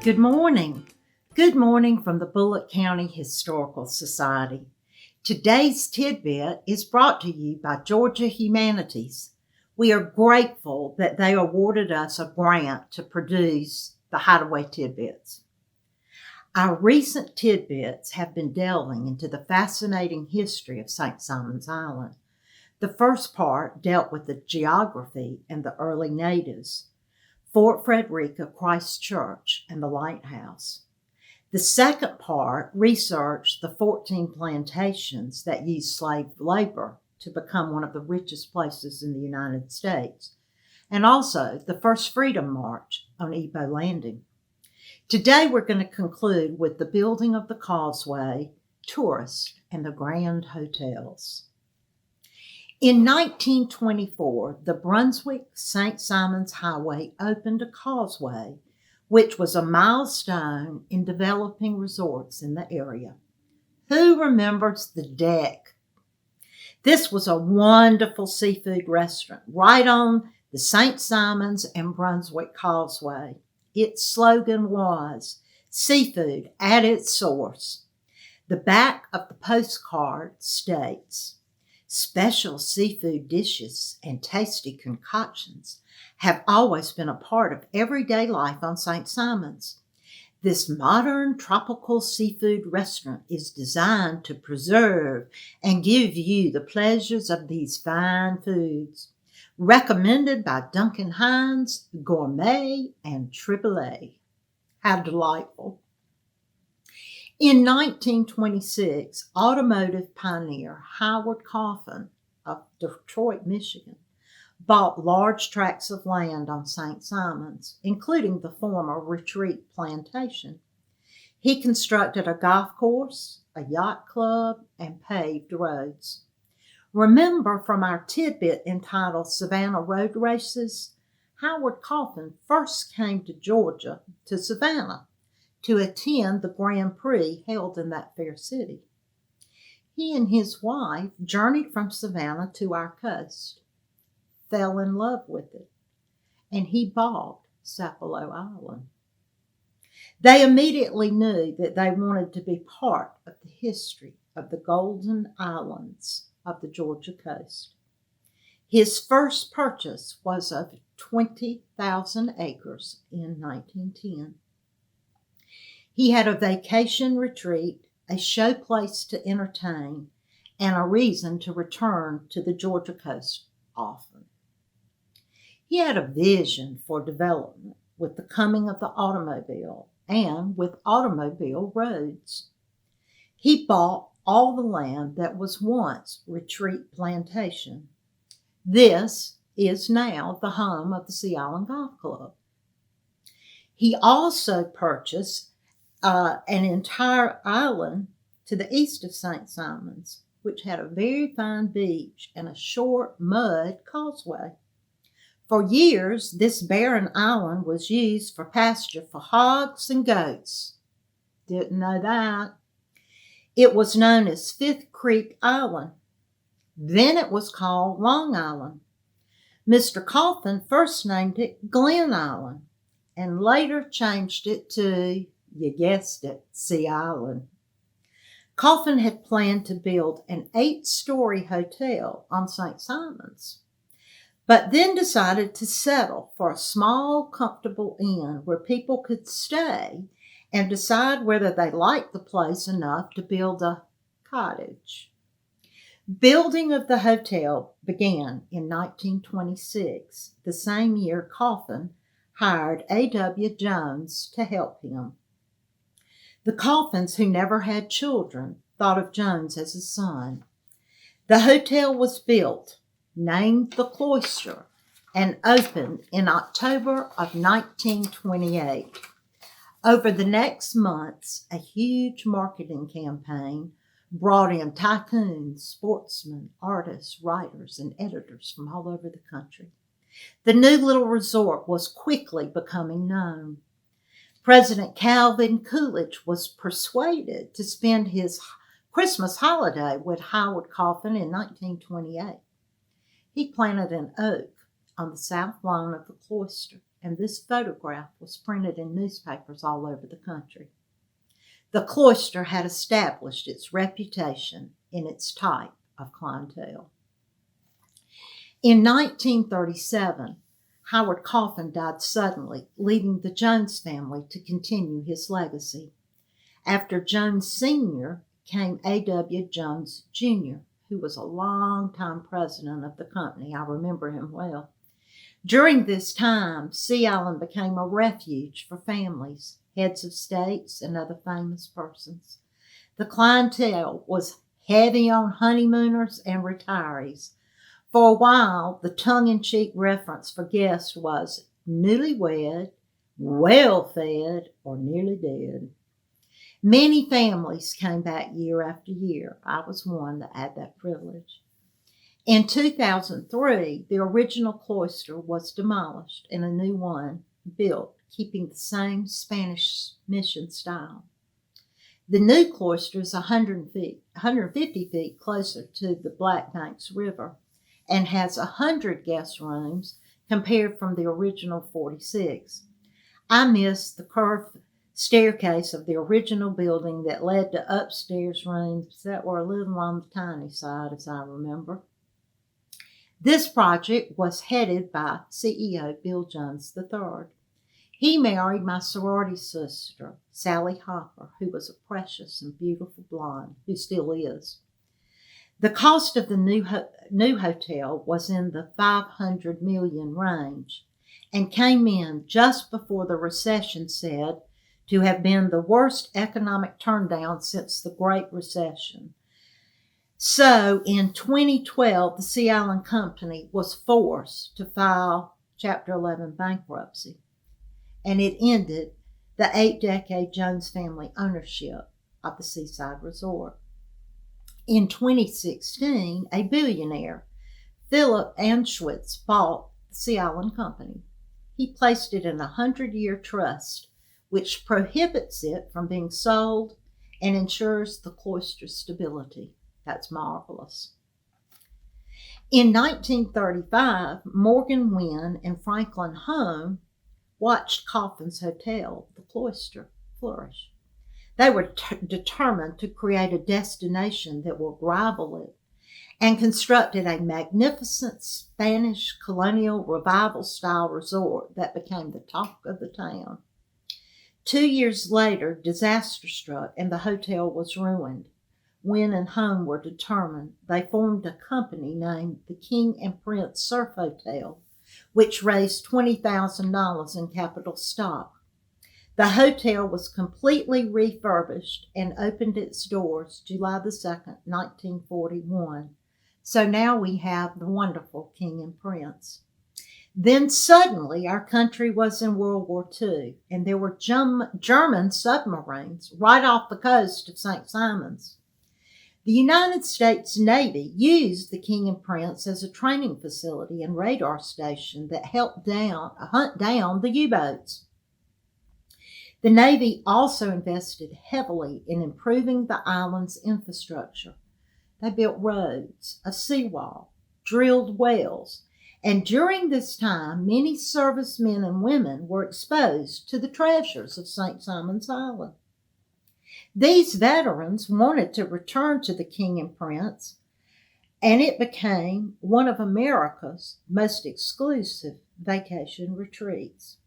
Good morning. Good morning from the Bullitt County Historical Society. Today's Tidbit is brought to you by Georgia Humanities. We are grateful that they awarded us a grant to produce the Hideway Tidbits. Our recent tidbits have been delving into the fascinating history of St. Simon's Island. The first part dealt with the geography and the early natives, Fort Frederica Christ Church, and the lighthouse. The second part researched the 14 plantations that used slave labor to become one of the richest places in the United States, and also the first Freedom March on Ebo Landing. Today we're going to conclude with the building of the Causeway, tourists, and the grand hotels. In 1924, the Brunswick-St. Simons Highway opened a causeway, which was a milestone in developing resorts in the area. Who remembers the Deck? This was a wonderful seafood restaurant right on the St. Simons and Brunswick Causeway. Its slogan was, "Seafood at its source." The back of the postcard states, "Special seafood dishes and tasty concoctions have always been a part of everyday life on St. Simon's. This modern tropical seafood restaurant is designed to preserve and give you the pleasures of these fine foods. Recommended by Duncan Hines, Gourmet, and AAA." How delightful. In 1926, automotive pioneer Howard Coffin of Detroit, Michigan, bought large tracts of land on St. Simon's, including the former Retreat Plantation. He constructed a golf course, a yacht club, and paved roads. Remember from our tidbit entitled Savannah Road Races, Howard Coffin first came to Georgia, to Savannah, to attend the Grand Prix held in that fair city. He and his wife journeyed from Savannah to our coast, fell in love with it, and he bought Sapelo Island. They immediately knew that they wanted to be part of the history of the Golden Islands of the Georgia coast. His first purchase was of 20,000 acres in 1910. He had a vacation retreat, a show place to entertain, and a reason to return to the Georgia coast often. He had a vision for development with the coming of the automobile and with automobile roads. He bought all the land that was once Retreat Plantation. This is now the home of the Sea Island Golf Club. He also purchased an entire island to the east of St. Simon's, which had a very fine beach and a short mud causeway. For years, this barren island was used for pasture for hogs and goats. Didn't know that. It was known as Fifth Creek Island. Then it was called Long Island. Mr. Coffin first named it Glen Island and later changed it to, you guessed it, Sea Island. Coffin had planned to build an 8-story hotel on St. Simon's, but then decided to settle for a small, comfortable inn where people could stay and decide whether they liked the place enough to build a cottage. Building of the hotel began in 1926, the same year Coffin hired A.W. Jones to help him. The Coffins, who never had children, thought of Jones as a son. The hotel was built, named the Cloister, and opened in October of 1928. Over the next months, a huge marketing campaign brought in tycoons, sportsmen, artists, writers, and editors from all over the country. The new little resort was quickly becoming known. President Calvin Coolidge was persuaded to spend his Christmas holiday with Howard Coffin in 1928. He planted an oak on the south lawn of the cloister and this photograph was printed in newspapers all over the country. The cloister had established its reputation in its type of clientele. In 1937, Howard Coffin died suddenly, leaving the Jones family to continue his legacy. After Jones Sr. came A.W. Jones Jr., who was a long-time president of the company. I remember him well. During this time, Sea Island became a refuge for families, heads of states, and other famous persons. The clientele was heavy on honeymooners and retirees. For a while, the tongue-in-cheek reference for guests was newlywed, well-fed, or nearly dead. Many families came back year after year. I was one that had that privilege. In 2003, the original cloister was demolished and a new one built, keeping the same Spanish mission style. The new cloister is 150 feet closer to the Black Banks River and has 100 guest rooms compared from the original 46. I miss the curved staircase of the original building that led to upstairs rooms that were a little on the tiny side, as I remember. This project was headed by CEO Bill Jones III. He married my sorority sister, Sally Hopper, who was a precious and beautiful blonde, who still is. The cost of the new hotel was in the $500 million range and came in just before the recession said to have been the worst economic turndown since the Great Recession. So in 2012, the Sea Island Company was forced to file Chapter 11 bankruptcy, and it ended the 8-decade Jones family ownership of the Seaside Resort. In 2016, a billionaire, Philip Anschwitz, bought the Sea Island Company. He placed it in a 100-year trust, which prohibits it from being sold and ensures the cloister's stability. That's marvelous. In 1935, Morgan Wynn and Franklin Home watched Coffin's Hotel, the Cloister, flourish. They were determined to create a destination that will rival it and constructed a magnificent Spanish colonial revival-style resort that became the talk of the town. 2 years later, disaster struck and the hotel was ruined. Wynn and Home were determined. They formed a company named the King and Prince Surf Hotel, which raised $20,000 in capital stock. The hotel was completely refurbished and opened its doors July the 2nd, 1941. So now we have the wonderful King and Prince. Then suddenly our country was in World War II, and there were German submarines right off the coast of St. Simons. The United States Navy used the King and Prince as a training facility and radar station that helped hunt down the U-boats. The Navy also invested heavily in improving the island's infrastructure. They built roads, a seawall, drilled wells, and during this time, many servicemen and women were exposed to the treasures of St. Simon's Island. These veterans wanted to return to the King and Prince, and it became one of America's most exclusive vacation retreats.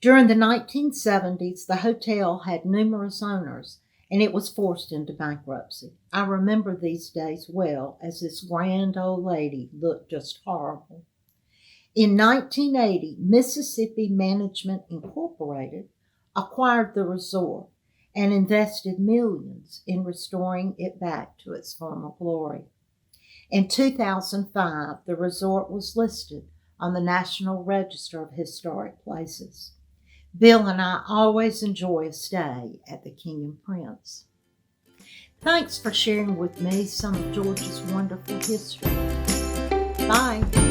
During the 1970s, the hotel had numerous owners, and it was forced into bankruptcy. I remember these days well, as this grand old lady looked just horrible. In 1980, Mississippi Management Incorporated acquired the resort and invested millions in restoring it back to its former glory. In 2005, the resort was listed on the National Register of Historic Places. Bill and I always enjoy a stay at the King and Prince. Thanks for sharing with me some of Georgia's wonderful history. Bye.